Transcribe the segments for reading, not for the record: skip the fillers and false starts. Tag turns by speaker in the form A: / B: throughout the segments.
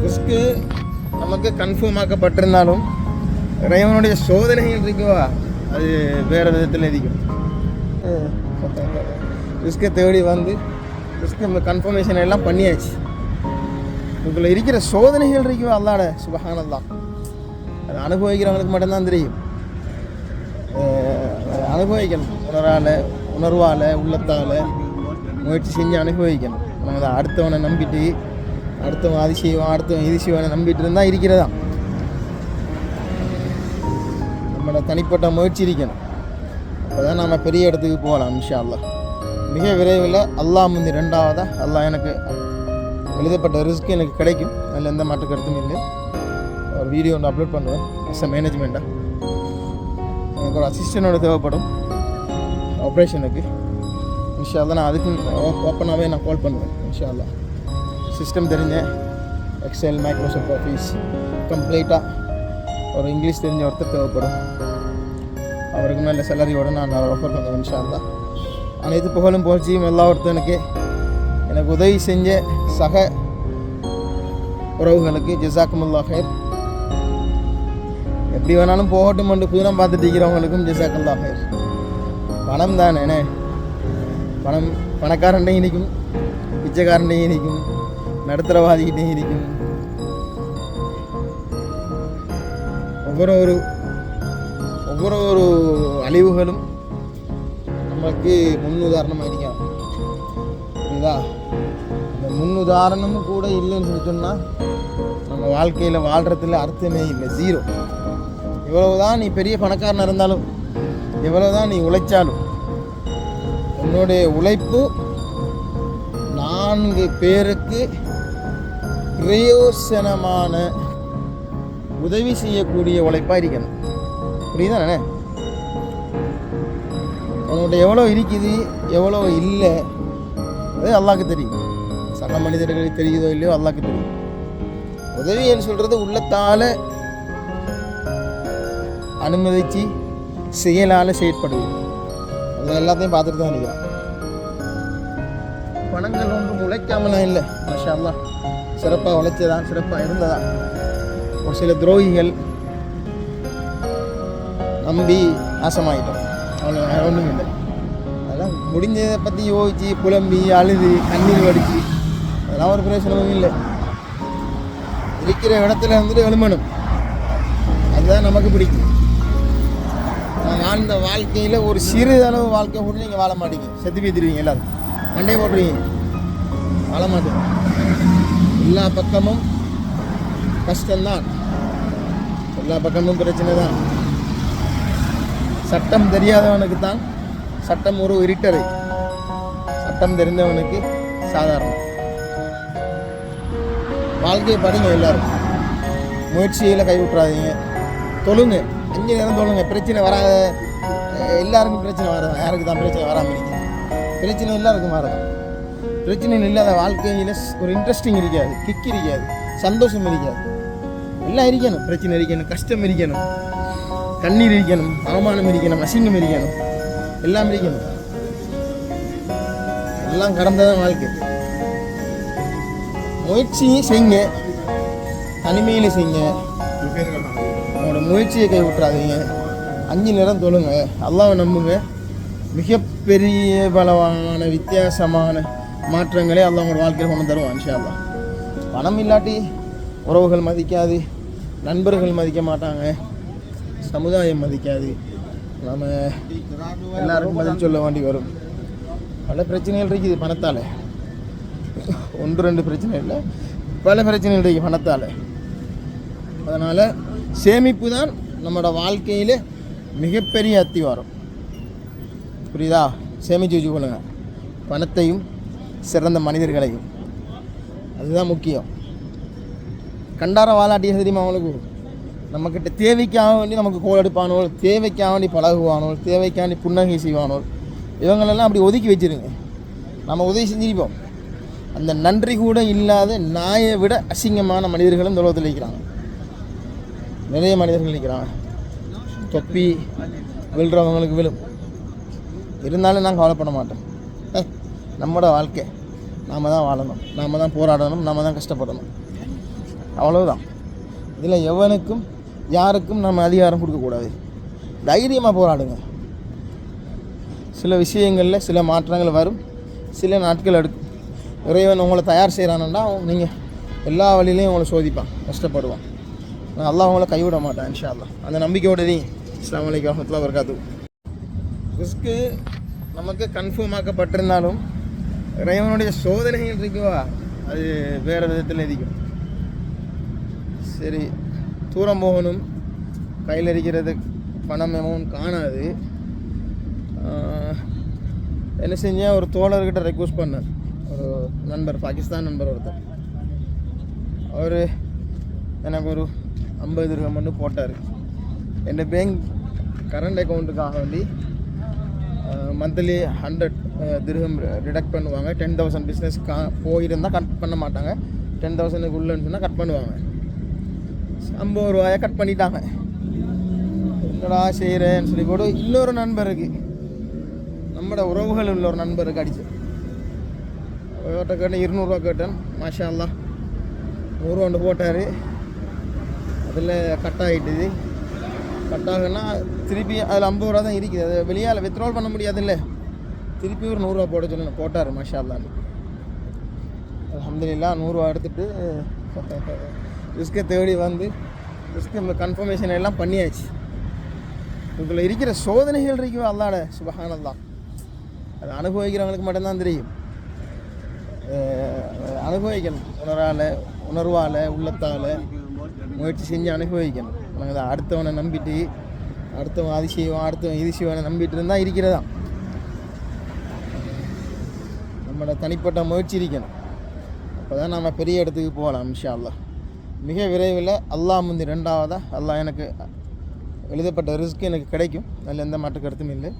A: Risk நமக்கு confirm ஆக்கப்பட்டிருந்தாலும் இறைவனுடைய சோதனைகள் இருக்குவா அது வேறு விதத்தில் இருக்கும். ரிஸ்க்கை தேடி வந்து ரிஸ்க்கு கன்ஃபர்மேஷன் எல்லாம் பண்ணியாச்சு. உங்களை இருக்கிற சோதனைகள் இருக்குவா அல்லாட சுபஹானல்லாஹ். அது அனுபவிக்கிறவங்களுக்கு மட்டும்தான் தெரியும். அனுபவிக்கணும், உணர்வால் உள்ளத்தால் முயற்சி செஞ்சு அனுபவிக்கணும். நம்ம அடுத்தவனை நம்பிட்டு அடுத்தவன் அது செய்வான் அடுத்தவன் இது செய்வானை நம்பிட்டு இருந்தால் இருக்கிறதா. நம்மளோட தனிப்பட்ட முயற்சி இருக்கணும். அப்போ தான் நம்ம பெரிய இடத்துக்கு போகலாம் இன்ஷா அல்லாஹ். மிக விரைவில் அல்லாஹ் முந்தி ரெண்டாவதாக அல்லாஹ் எனக்கு எழுதப்பட்ட ரிஸ்க் எனக்கு கிடைக்கும். அதில் எந்த மாற்று கருத்தும் இல்லை. ஒரு வீடியோ ஒன்று அப்லோட் பண்ணுவேன் எஸ் மேனேஜ்மெண்ட்டாக. எனக்கு ஒரு அசிஸ்டண்டோட தேவைப்படும் ஆப்ரேஷனுக்கு. இன்ஷா அல்லாஹ் நான் அதுக்கு ஓப்பனாகவே நான் கால் பண்ணுவேன் இன்ஷா அல்லாஹ். சிஸ்டம் தெரிஞ்ச எக்ஸல் மைக்ரோசாஃப்ட் ஆஃபீஸ் கம்ப்ளீட்டாக ஒரு இங்கிலீஷ் தெரிஞ்ச ஒருத்தர் தேவைப்படும். அவருக்கு நல்ல சேலரியோடு நான் ஆஃபர் பண்ணுவேன் இன்ஷா அல்லாஹ். அனைத்து புகழும் போச்சும் எல்லா ஒருத்தனுக்கு எனக்கு உதவி செஞ்ச சக உறவுகளுக்கு ஜஸாக்குமுல்லாஹ் ஹைர். எப்படி வேணாலும் போகட்டும் என்று புதினம் பார்த்துட்டு இருக்கிறவங்களுக்கும் ஜஸாக்குல்லாஹ் ஹைர். பணம் தானே, பணம் பணக்காரன்டையும் இருக்கும், பிச்சைக்காரன்டையும் இருக்கும், நடுத்தரவாதிகிட்டையும் இருக்கும். ஒவ்வொரு அழிவுகளும் நமக்கு முன் உதாரணமாக இருக்கான். புரியுதா? அந்த முன் உதாரணமும் கூட இல்லைன்னு சொல்லி சொன்னால் நம்ம வாழ்க்கையில் வாழ்கிறதுல அர்த்தமே இல்லை, ஜீரோ. எவ்வளவுதான் நீ பெரிய பணக்காரனாக இருந்தாலும், எவ்வளவுதான் நீ உழைச்சாலும், உன்னுடைய உழைப்பு 4 பேருக்கு பிரயோசனமான உதவி செய்யக்கூடிய உழைப்பாக இருக்கணும். புரியுதானே? உன்னுடைய எவ்வளோ இருக்குது எவ்வளோ இல்லை அது அல்லாஹ்க்கு தெரியும். சக மனிதர்களுக்கு தெரியுதோ இல்லையோ அல்லாஹ்க்கு தெரியும். உதவின்னு சொல்கிறது உள்ளத்தால் அனுமதித்து செயலால் செயற்படுது. அது எல்லாத்தையும் பார்த்துட்டு தான் நினைக்கிறேன். பணங்கள் ஒன்றும் உழைக்காமலாம் இல்லை, மாஷா அல்லாஹ். சிறப்பாக உழைச்சதான், சிறப்பாக இருந்ததான். ஒரு சில துரோகிகள் நம்பி நாசமாகிட்டோம். அவ்வளோ ஒன்றும் இல்லை. அதெல்லாம் முடிஞ்சதை பற்றி யோசிச்சு புலம்பி அழுது கண்ணீர் வடிச்சு அதெல்லாம் ஒரு பிரயோசனமும் இல்லை. இருக்கிற இடத்துல வந்துட்டு எழுமணும், அதுதான் நமக்கு பிடிக்கும். நான் வாழ்ந்த வாழ்க்கையில் ஒரு சிறிதளவு வாழ்க்கை கூட நீங்கள் வாழ மாட்டீங்க, செத்து பேத்துருவீங்க, எல்லோரும் மண்டையை போட்டுருவீங்க, வாழ மாட்டீங்க. எல்லா பக்கமும் கஷ்டம்தான், எல்லா பக்கமும் பிரச்சனை தான். சட்டம் தெரியாதவனுக்கு தான் சட்டம் ஒரு இருட்டறை, சட்டம் தெரிந்தவனுக்கு சாதாரணம். வாழ்க்கையை படிங்க, எல்லாரும் முயற்சியில் கைவிட்டுறாதீங்க. தொழுங்க, 5 நேரம் தொழுங்க. பிரச்சனை வராத எல்லாருக்கும் பிரச்சனை வராது, யாருக்கு தான் பிரச்சனை வராமல் இருக்கு. பிரச்சனை எல்லாருக்கும் வராது. பிரச்சனை இல்லாத வாழ்க்கையில் ஒரு இன்ட்ரெஸ்டிங் இருக்காது, கிக் இருக்காது, சந்தோஷம் இருக்காது. எல்லாம் இருக்கணும். பிரச்சனை இருக்கணும், கஷ்டம் இருக்கணும், கண்ணீர் இருக்கணும், அவமானம் இருக்கணும், அசிங்கம் இருக்கணும், எல்லாம் இருக்கணும். எல்லாம் கடந்ததான் வாழ்க்கை. முயற்சியை செய்யுங்க, தனிமையில் செய்யுங்க. உங்களோட முயற்சியை கை விட்டுறாதீங்க. 5 நேரம் தொழுங்க, அல்லாஹ்வை நம்புங்க. மிகப்பெரிய பலமான வித்தியாசமான மாற்றங்களே அல்லாஹ் உங்களோட வாழ்க்கையில் கொண்டு தருவான் இன்ஷா அல்லாஹ். பணம் இல்லாட்டி உறவுகள் மதிக்காது, நண்பர்கள் மதிக்க மாட்டாங்க, சமுதாயம் மதிக்காது. நம்ம எல்லாருக்கும் பதில் சொல்ல வேண்டி வரும். பல பிரச்சனைகள் இருக்குது பணத்தால். 1-2 பிரச்சனை இல்லை, பல பிரச்சனைகள் இருக்குது பணத்தால். அதனால் சேமிப்பு தான் நம்மளோட வாழ்க்கையில் மிகப்பெரிய அத்திவாரம். புரியுதா? சேமித்து வச்சுக்கொள்ளுங்க, பணத்தையும் சிறந்த மனிதர்களையும். அதுதான் முக்கியம். கண்டார வாலாட்டிய தெரியுமா அவனுக்கு? நம்மக்கிட்ட தேவைக்காக வேண்டி நமக்கு கோல் எடுப்பானோல், தேவைக்காக வேண்டி பழகுவானோல், தேவைக்காண்டி புன்னகை செய்வானோல், இவங்களெல்லாம் அப்படி ஒதுக்கி வச்சுருங்க. நம்ம உதவி செஞ்சிருப்போம். அந்த நன்றி கூட இல்லாத நாயை விட அசிங்கமான மனிதர்களும் இந்த உலகத்தில் இருக்கிறாங்க. நிறைய மனிதர்கள் இருக்கிறாங்க. தொப்பி விழுறவங்களுக்கு விழும். இருந்தாலும் நான் கவலைப்பட மாட்டேன். நம்மளோட வாழ்க்கை நாம் தான் வாழணும், நாம் தான் போராடணும், நாம் தான் கஷ்டப்படணும். அவ்வளவுதான். இதில் எவனுக்கும் யாருக்கும் நம்ம அதிகாரம் கொடுக்கக்கூடாது. தைரியமாக போராடுங்க. சில விஷயங்களில் சில மாற்றங்கள் வரும், சில நாட்கள் எடுக்கும். இறைவன் உங்களை தயார் செய்கிறானுன்னா நீங்கள் எல்லா வழியிலையும் உங்களை சோதிப்பான், கஷ்டப்படுவான். நான் அல்லாஹ் உங்களை கைவிட மாட்டேன் இன்ஷா அல்லாஹ். அந்த நம்பிக்கையோட நீ அஸ்ஸலாமு அலைக்கும் வரஹ்மத்துல்லாஹி வபரகாத்துஹு. ரிஸ்க்கு நமக்கு கன்ஃபார்ம் ஆக்கப்பட்டிருந்தாலும் இறைவனுடைய சோதனைகள் இருக்குவா, அது வேறு விதத்தில் இருக்கும். சரி, தூரம் போகணும், கையில் இருக்கிறது பணம் அமௌண்ட் காணாது. என்ன செஞ்சேன், ஒரு தோழர்கிட்ட ரெக்வஸ்ட் பண்ணேன். ஒரு நண்பர், பாகிஸ்தான் நண்பர் ஒருத்தர், அவர் எனக்கு ஒரு 50 திர்ஹம் மட்டும் போட்டார். என் பேங்க் கரண்ட் அக்கௌண்ட்டுக்காக வேண்டி மந்த்லி 100 திர்ஹம் டிடக்ட் பண்ணுவாங்க. 10,000 பிஸ்னஸ் போயிருந்தால் கட் பண்ண மாட்டாங்க, 10,000க்கு உள்ளன்னு சொன்னால் கட் பண்ணுவாங்க. 50 ரூபாயை கட் பண்ணிட்டாங்க. என்னடா செய்கிறேன்னு சொல்லி போட்டு இன்னொரு நண்பருக்கு, நம்மளோட உறவுகள் உள்ள ஒரு நண்பருக்கு அடிச்சு அவர்கிட்ட கேட்டேன். 200 ரூபா கேட்டேன். மாஷா அல்லாஹ் 100 ரூபா போட்டார். அதில் கட் ஆகிட்டுது. கட் ஆகுன்னா திருப்பி அதில் 50 ரூபா தான் இருக்குது. அதை வெளியால் வித்ட்ரால் பண்ண முடியாதுல்ல. திருப்பி ஒரு 100 ரூபா போட சொல்லி போட்டார். மாஷா அல்லாஹ் அல்ஹம்துலில்லாஹ் 100 ரூபா எடுத்துகிட்டு ரிஸ்க்கை தேடி வந்து ரிஸ்க்கு கன்ஃபர்மேஷன் எல்லாம் பண்ணியாச்சு. இதில் இருக்கிற சோதனைகள் இருக்கும் அல்லாஹ்ட சுப்ஹானல்லாஹ். அது அனுபவிக்கிறவங்களுக்கு மட்டும்தான் தெரியும். அனுபவிக்கணும், உணர்வால் உள்ளத்தால் முயற்சி செஞ்சு அனுபவிக்கணும். நாங்கள் தான் அடுத்தவனை நம்பிட்டு, அடுத்தவன் அது செய்வான், அடுத்தவன் இது செய்வானை நம்பிட்டு இருந்தால் இருக்கிறதா. நம்மளோட தனிப்பட்ட முயற்சி இருக்கணும். அப்போ தான் நம்ம பெரிய இடத்துக்கு போகலாம் இன்ஷா அல்லாஹ். மிக விரைவில் அல்லாஹ் முந்தி 2வதாக அல்லாஹ் எனக்கு எழுதப்பட்ட ரிஸ்க் எனக்கு கிடைக்கும். அதில் எந்த மாற்று கருத்தும் இல்லை.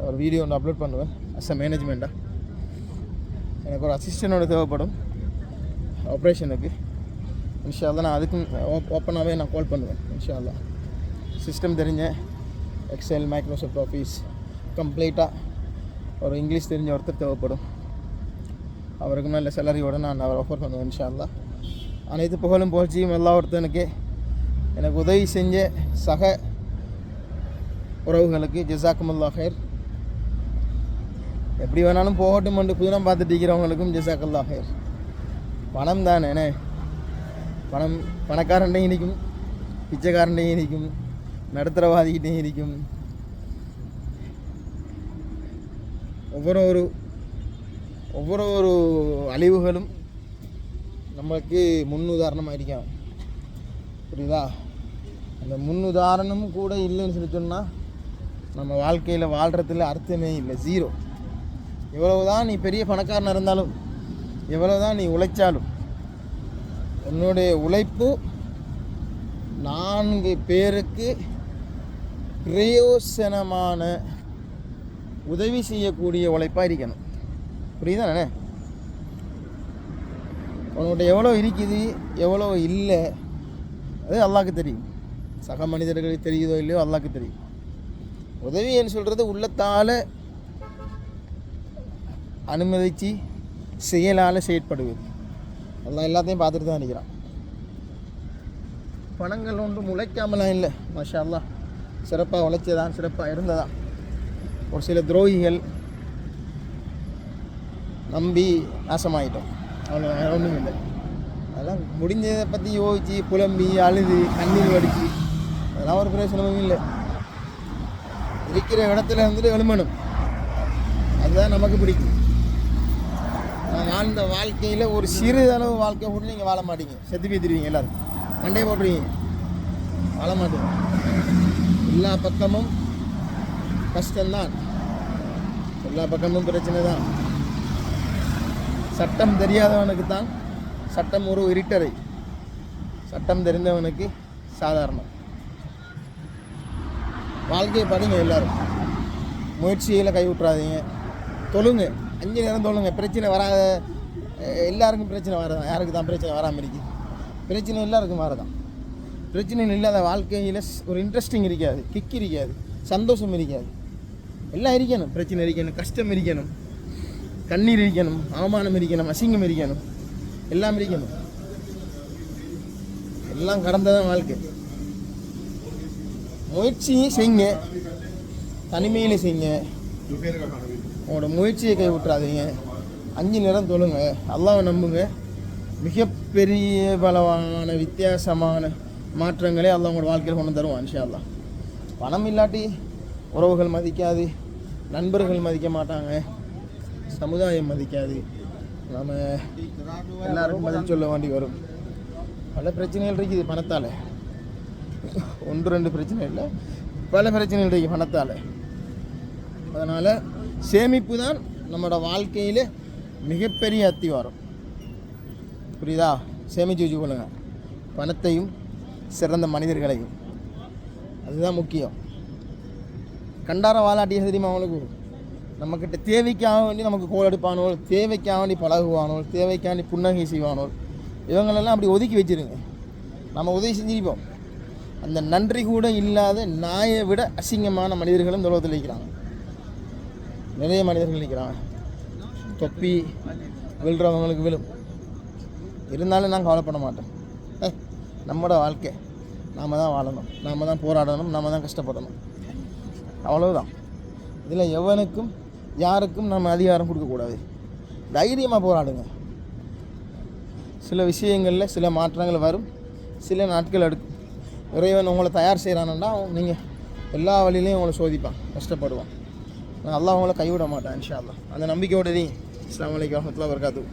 A: ஒரு வீடியோ ஒன்று அப்லோட் பண்ணுவேன். அஸ் அ மேனேஜ்மெண்ட்டாக எனக்கு ஒரு அசிஸ்டண்டோட தேவைப்படும் ஆப்ரேஷனுக்கு. இன்ஷா அல்லாஹ் நான் அதுக்கும் ஓப்பனாகவே நான் கால் பண்ணுவேன் இன்ஷா அல்லாஹ். சிஸ்டம் தெரிஞ்ச எக்ஸல், மைக்ரோசாஃப்ட் ஆஃபீஸ் கம்ப்ளீட்டாக ஒரு இங்கிலீஷ் தெரிஞ்ச ஒருத்தர் தேவைப்படும். அவருக்கு நல்ல சேலரியோடு நான் அவர் ஆஃபர் பண்ணுவேன் இன்ஷா அல்லாஹ். அனைத்து புகழும் புகழ்ச்சியும் எல்லா ஒருத்தனுக்கு எனக்கு உதவி செஞ்ச சக உறவுகளுக்கு ஜஸாக்குமுல்லாஹ் ஹைர். எப்படி வேணாலும் போகட்டும் என்று புதினம் பார்த்துட்டு இருக்கிறவங்களுக்கும் ஜஸாக்கல்லாஹ் ஹைர். பணம் தானே, பணம் பணக்காரன்டையும் இருக்கும், பிச்சைக்காரன்டையும் இருக்கும், நடுத்தரவாதிகிட்டையும் இருக்கும். ஒவ்வொரு அழிவுகளும் நமக்கு முன்னுதாரணமாக இருக்கும். புரியுதா? அந்த முன்னுதாரணம் கூட இல்லைன்னு சொல்லி சொன்னால் நம்ம வாழ்க்கையில் வாழ்கிறதுல அர்த்தமே இல்லை, ஜீரோ. எவ்வளவுதான் நீ பெரிய பணக்காரனாக இருந்தாலும், எவ்வளவுதான் நீ உழைச்சாலும், உன்னுடைய உழைப்பு 4 பேருக்கு பிரயோசனமான உதவி செய்யக்கூடிய உழைப்பாக இருக்கணும். புரியுதானே? உன்னுடைய எவ்வளோ இருக்குது எவ்வளோ இல்லை அது அல்லாஹ்க்கு தெரியும். சக மனிதர்களுக்கு தெரியுதோ இல்லையோ அல்லாஹ்க்கு தெரியும். உதவின்னு சொல்கிறது உள்ளத்தால் அனுமதித்து செயலால் செயற்படுவது. அல்லாஹ் எல்லாத்தையும் பார்த்துட்டு தான் நிற்கிறான். பணங்கள் ஒன்றும் உழைக்காமலாம் இல்லை. மாஷா அல்லாஹ் சிறப்பாக உழைச்சதான், சிறப்பாக இருந்ததான். ஒரு சில துரோகிகள் நம்பி நாசமாயிட்டோம். அவ்வளோ ஒன்றும் இல்லை. அதெல்லாம் முடிஞ்சதை பற்றி யோசித்து புலம்பி அழுது கண்ணீர் வடித்து அதெல்லாம் ஒரு பிரயோசனமும் இல்லை. இருக்கிற இடத்துல வந்துட்டு எழுமணும், அதுதான் நமக்கு பிடிக்கும். நான் வாழ்ந்த வாழ்க்கையில் ஒரு சிறிதளவு வாழ்க்கை கூட நீங்கள் வாழ மாட்டீங்க, செத்து பேத்துருவீங்க, எல்லோரும் மண்டையை போட்டுருவீங்க, வாழ மாட்டீங்க. எல்லா பக்கமும் கஷ்டம்தான், எல்லா பக்கமும் பிரச்சனை தான். சட்டம் தெரியாதவனுக்கு தான் சட்டம் ஒரு இருட்டறை, சட்டம் தெரிந்தவனுக்கு சாதாரணம். வாழ்க்கையை படிங்க, எல்லோரும் முயற்சியில் கைவிட்றாதீங்க. தொழுங்க, 5 நேரம் தொழுங்க. பிரச்சனை வராத எல்லாருக்கும் பிரச்சனை வரதான். யாருக்கு தான் பிரச்சனை வராமல் இருக்குது? பிரச்சனை எல்லாருக்கும் வரதான். பிரச்சனை இல்லாத வாழ்க்கையில் ஒரு இன்ட்ரெஸ்டிங் இருக்காது, கிக் இருக்காது, சந்தோஷம் இருக்காது. எல்லாம் இருக்கணும். பிரச்சனை இருக்கணும், கஷ்டம் இருக்கணும், கண்ணீர் இருக்கணும், அவமானம் இருக்கணும், அசிங்கம் இருக்கணும், எல்லாம் இருக்கணும். எல்லாம் கடந்ததான் வாழ்க்கை. முயற்சியும் செய்யுங்க, தனிமையில் செய்யுங்க. உங்களோட முயற்சியை கை விட்டுறாதீங்க. 5 நேரம் தொழுங்க, அல்லாஹ்வை நம்புங்க. மிகப்பெரிய பலவான வித்தியாசமான மாற்றங்களே அல்லாஹ் உங்களோட வாழ்க்கையில் கொண்டு தருவான் இன்ஷா அல்லாஹ். பணம் இல்லாட்டி உறவுகள் மதிக்காது, நண்பர்கள் மதிக்க மாட்டாங்க, சமுதாயம் மதிக்காது. நாம் எல்லாருக்கும் பதில் சொல்ல வேண்டி வரும். பல பிரச்சனைகள் இருக்குது பணத்தால். 1-2 பிரச்சனை இல்லை, பல பிரச்சனைகள் இருக்குது பணத்தால். அதனால் சேமிப்பு தான் நம்மளோட வாழ்க்கையில் மிகப்பெரிய அத்திவாரம். புரியுதா? சேமித்து வச்சுக்கொள்ளுங்க, பணத்தையும் சிறந்த மனிதர்களையும். அதுதான் முக்கியம். கண்டார வாலாட்டிய தெரியுமா அவங்களுக்கு? நம்மக்கிட்ட தேவைக்காக வேண்டி நமக்கு கோல் எடுப்பானோ, தேவைக்காக வேண்டி பழகுவானோ, தேவைக்காக வேண்டி புன்னகை செய்வானோ, இவங்களெல்லாம் அப்படி ஒதுக்கி வச்சுருங்க. நம்ம உதவி செஞ்சிருப்போம். அந்த நன்றி கூட இல்லாத நாயை விட அசிங்கமான மனிதர்களும் இந்த உலகத்தில் இருக்கிறாங்க. நிறைய மனிதர்கள் இருக்கிறாங்க. தொப்பி விழுறவங்களுக்கு விழும், இருந்தாலும் நான் கவலைப்பட மாட்டேன். நம்மளோட வாழ்க்கை நாம் தான் வாழணும், நாம் தான் போராடணும், நாம் தான் கஷ்டப்படணும், அவ்வளவுதான். இதில் எவனுக்கும் யாருக்கும் நம்ம அதிகாரம் கொடுக்கக்கூடாது. தைரியமாக போராடுங்க. சில விஷயங்களில் சில மாற்றங்கள் வரும், சில நாட்கள் எடுக்கும். இறைவன் உங்களை தயார் செய்கிறானுன்னா நீங்கள் எல்லா வழியிலையும் உங்களை சோதிப்பான், கஷ்டப்படுவான். அல்லாஹ் உங்களை கைவிட மாட்டான் இன்ஷா அல்லாஹ். அந்த நம்பிக்கையோட. அஸ்ஸலாமு அலைக்கும் வரஹ்மத்துல்லாஹி வபரகாத்துஹு.